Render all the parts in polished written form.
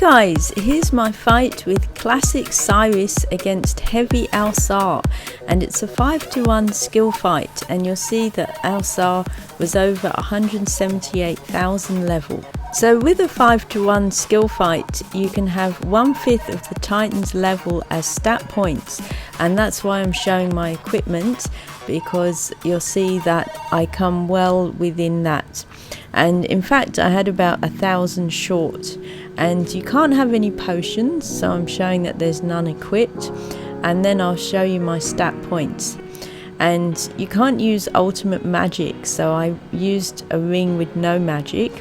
guys, here's my fight with classic Siris against heavy Ausar, and it's a 5-to-1 skill fight, and you'll see that Ausar was over 178,000 level. So with a 5-to-1 skill fight, you can have 1/5 of the Titan's level as stat points, and that's why I'm showing my equipment, because you'll see that I come well within that. And in fact I had about 1,000 short, and you can't have any potions, so I'm showing that there's none equipped, and then I'll show you my stat points. And you can't use ultimate magic, so I used a ring with no magic,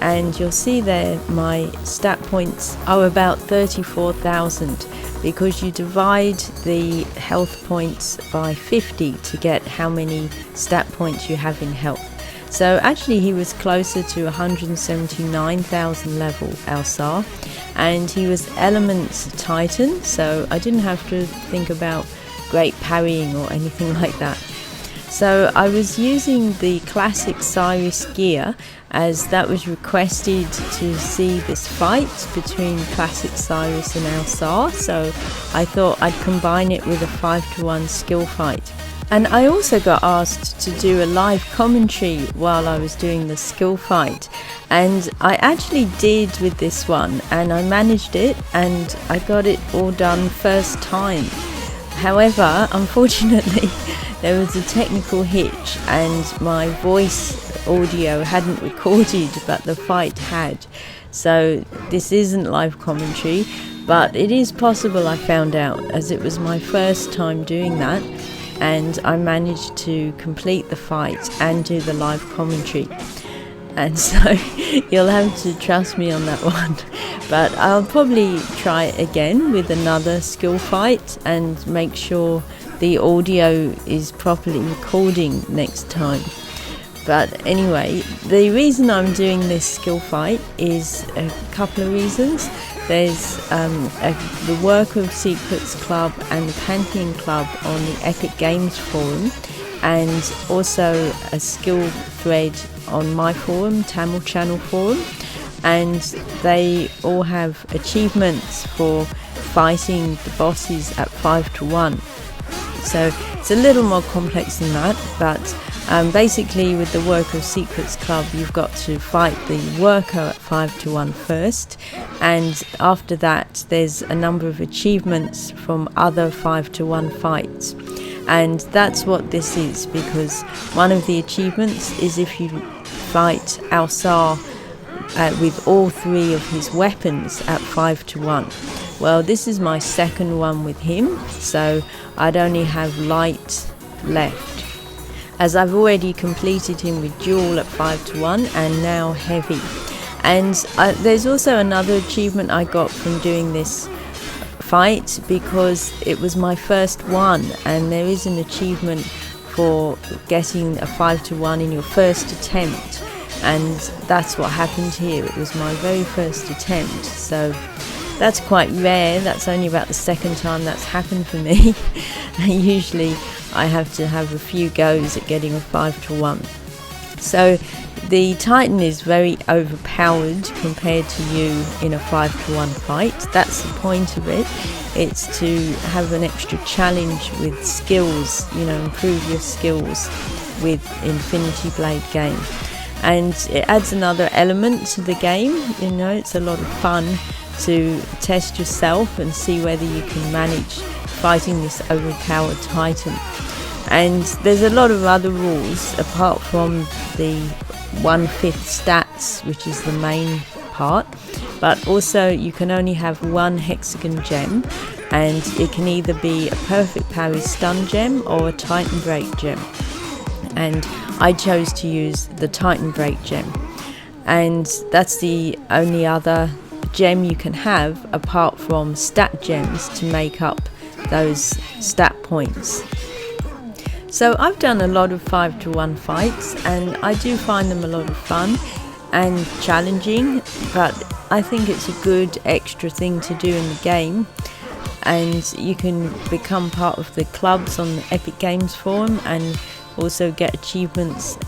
and you'll see there my stat points are about 34,000, because you divide the health points by 50 to get how many stat points you have in health. So actually he was closer to 179,000 level, Ausar, and he was element Titan, so I didn't have to think about great parrying or anything like that. So I was using the classic Siris gear, as that was requested to see this fight between classic Siris and Ausar, so I thought I'd combine it with a 5-to-1 skill fight. And I also got asked to do a live commentary while I was doing the skill fight, and I actually did with this one, and I managed it and I got it all done first time. However, unfortunately there was a technical hitch and my voice audio hadn't recorded, but the fight had. So this isn't live commentary, but it is possible, I found out, as it was my first time doing that, and I managed to complete the fight and do the live commentary. And so you'll have to trust me on that one, but I'll probably try it again with another skill fight and make sure the audio is properly recording next time. But anyway, the reason I'm doing this skill fight is a couple of reasons. There's the Work of Secrets Club and the Pantheon Club on the Epic Games forum, and also a skill thread on my forum, tamLChannel forum, and they all have achievements for fighting the bosses at 5-to-1. So it's a little more complex than that, but basically with the Work of Secrets Club you've got to fight the worker at 5-to-1 first, and after that there's a number of achievements from other 5-to-1 fights. And that's what this is, because one of the achievements is if you fight Ausar with all 3 of his weapons at 5-to-1. Well, this is my second one with him, so I'd only have light left, as I've already completed him with dual at 5-to-1 and now heavy. And there's also another achievement I got from doing this fight, because it was my first one, and there is an achievement for getting a 5-to-1 in your first attempt, and that's what happened here. It was my very first attempt, so that's quite rare. That's only about the second time that's happened for me. Usually I have to have a few goes at getting a 5-to-1. So the Titan is very overpowered compared to you in a 5-to-1 fight. That's the point of it. It's to have an extra challenge with skills, you know, improve your skills with Infinity Blade game. And it adds another element to the game, you know, it's a lot of fun to test yourself and see whether you can manage fighting this overpowered Titan. And there's a lot of other rules apart from the 1/5 stats, which is the main part, but also you can only have 1 hexagon gem, and it can either be a perfect parry stun gem or a Titan break gem, and I chose to use the Titan break gem, and that's the only other gem you can have apart from stat gems to make up those stat points. So I've done a lot of 5-to-1 fights, and I do find them a lot of fun and challenging, but I think it's a good extra thing to do in the game, and you can become part of the clubs on the Epic Games forum and also get achievements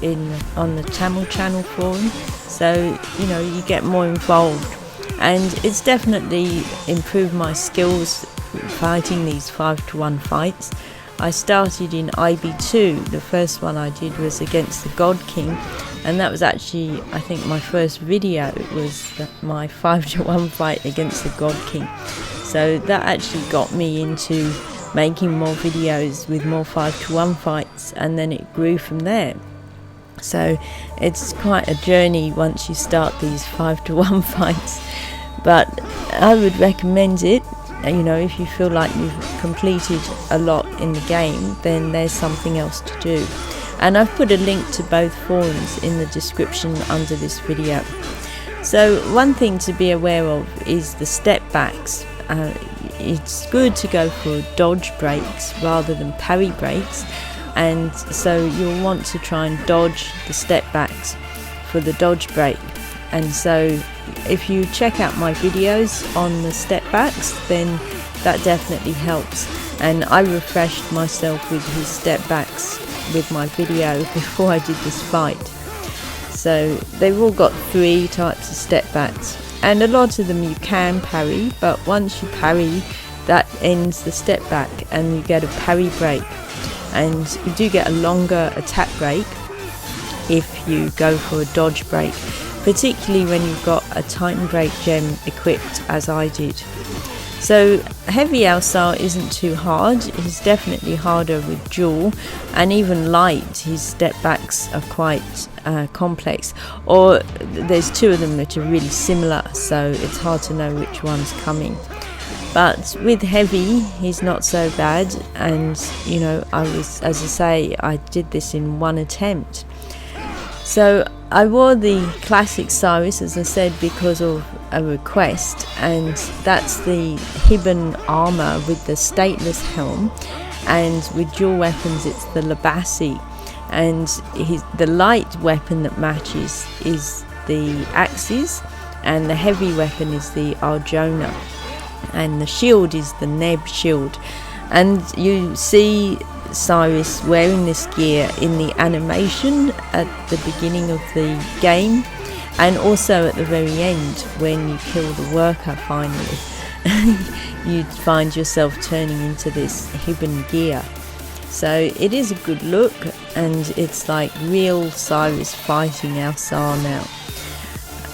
on the tamLChannel forum, so you know, you get more involved. and it's definitely improved my skills fighting these 5-to-1 fights. I started in IB2. The first one I did was against the God King, and that was actually, I think, my first video was my 5-to-1 fight against the God King. So that actually got me into making more videos with more 5-to-1 fights, and then it grew from there. So it's quite a journey once you start these 5-to-1 fights, but I would recommend it. You know, if you feel like you've completed a lot in the game, then there's something else to do. And I've put a link to both forums in the description under this video. So one thing to be aware of is the step backs. It's good to go for dodge breaks rather than parry breaks, and so you'll want to try and dodge the step backs for the dodge break. And so if you check out my videos on the step backs, then that definitely helps. And I refreshed myself with his step backs with my video before I did this fight. So they've all got 3 types of step backs, and a lot of them you can parry, but once you parry, that ends the step back and you get a parry break. And you do get a longer attack break if you go for a dodge break, particularly when you've got a Titan Break gem equipped as I did. So heavy Ausar isn't too hard. He's definitely harder with dual, and even light, his step backs are quite complex, or there's 2 of them that are really similar, so it's hard to know which one's coming. But with heavy, he's not so bad, and you know, as I say, I did this in 1 attempt. So I wore the classic Siris, as I said, because of a request, and that's the Hibben armor with the stateless helm, and with dual weapons it's the Labassi, and the light weapon that matches is the Axes, and the heavy weapon is the Arjona, and the shield is the Neb shield. And you see Siris wearing this gear in the animation at the beginning of the game, and also at the very end when you kill the worker finally. You find yourself turning into this Hibben gear. So it is a good look, and it's like real Siris fighting Ausar now.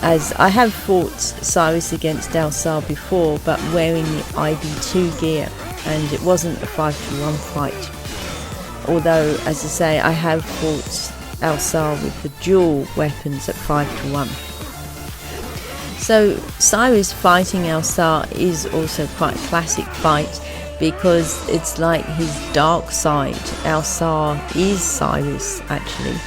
As I have fought Siris against Ausar before, but wearing the IB2 gear, and it wasn't a 5-to-1 fight. Although, as I say, I have fought Ausar with the dual weapons at 5-to-1. So Siris fighting Ausar is also quite a classic fight, because it's like his dark side. Ausar is Siris, actually.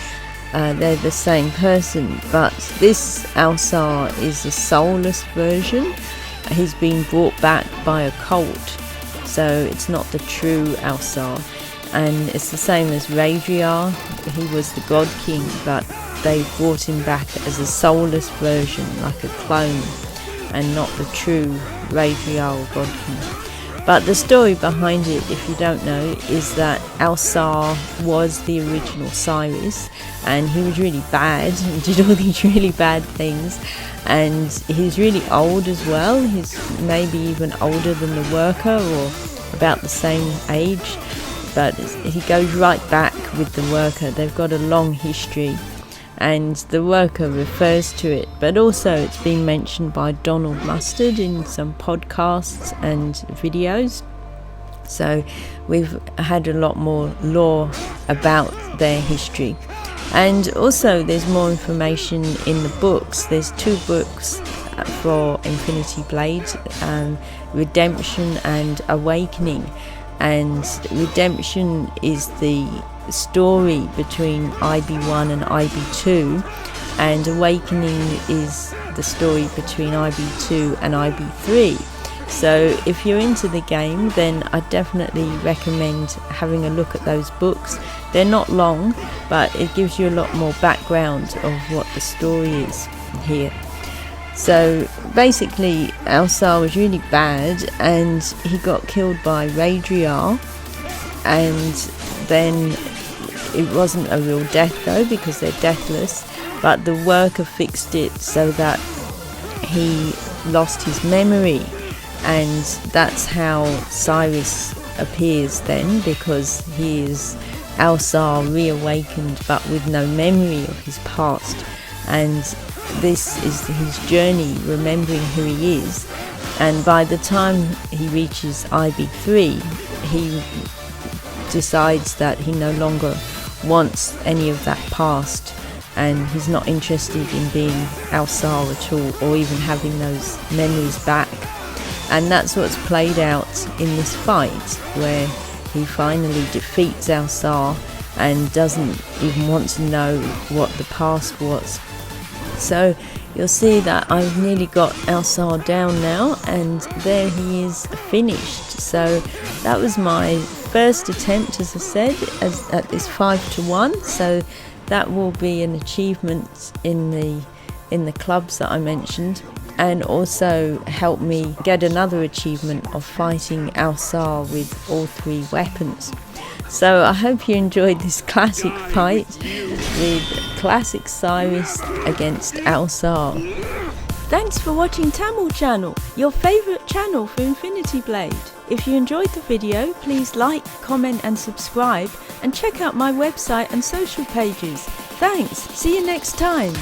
They're the same person, but this Ausar is a soulless version. He's been brought back by a cult, so it's not the true Ausar. And it's the same as Radriar. He was the God King, but they brought him back as a soulless version, like a clone, and not the true Radriar or God King. But the story behind it, if you don't know, is that Ausar was the original Siris, and he was really bad and did all these really bad things, and he's really old as well. He's maybe even older than the worker, or about the same age, but he goes right back with the worker. They've got a long history, and the worker refers to it, but also it's been mentioned by Donald Mustard in some podcasts and videos. So we've had a lot more lore about their history. And also there's more information in the books. There's 2 books for Infinity Blade, Redemption and Awakening. And Redemption is the story between IB1 and IB2, and Awakening is the story between IB2 and IB3. So if you're into the game, then I definitely recommend having a look at those books. They're not long, but it gives you a lot more background of what the story is here. So basically Ausar was really bad, and he got killed by Radriar, and then it wasn't a real death though, because they're deathless, but the worker fixed it so that he lost his memory, and that's how Siris appears then, because he is Ausar reawakened but with no memory of his past, and this is his journey, remembering who he is. And by the time he reaches IB3, he decides that he no longer wants any of that past, and he's not interested in being Ausar at all, or even having those memories back. And that's what's played out in this fight, where he finally defeats Ausar and doesn't even want to know what the past was. So you'll see that I've nearly got Ausar down now, and there he is finished. So that was my first attempt, as I said, at this 5-to-1. So that will be an achievement in the clubs that I mentioned, and also help me get another achievement of fighting Ausar with all 3 weapons. So I hope you enjoyed this classic fight with classic Siris against Ausar. Thanks for watching tamLChannel, your favourite channel for Infinity Blade. If you enjoyed the video, please like, comment and subscribe, and check out my website and social pages. Thanks, see you next time.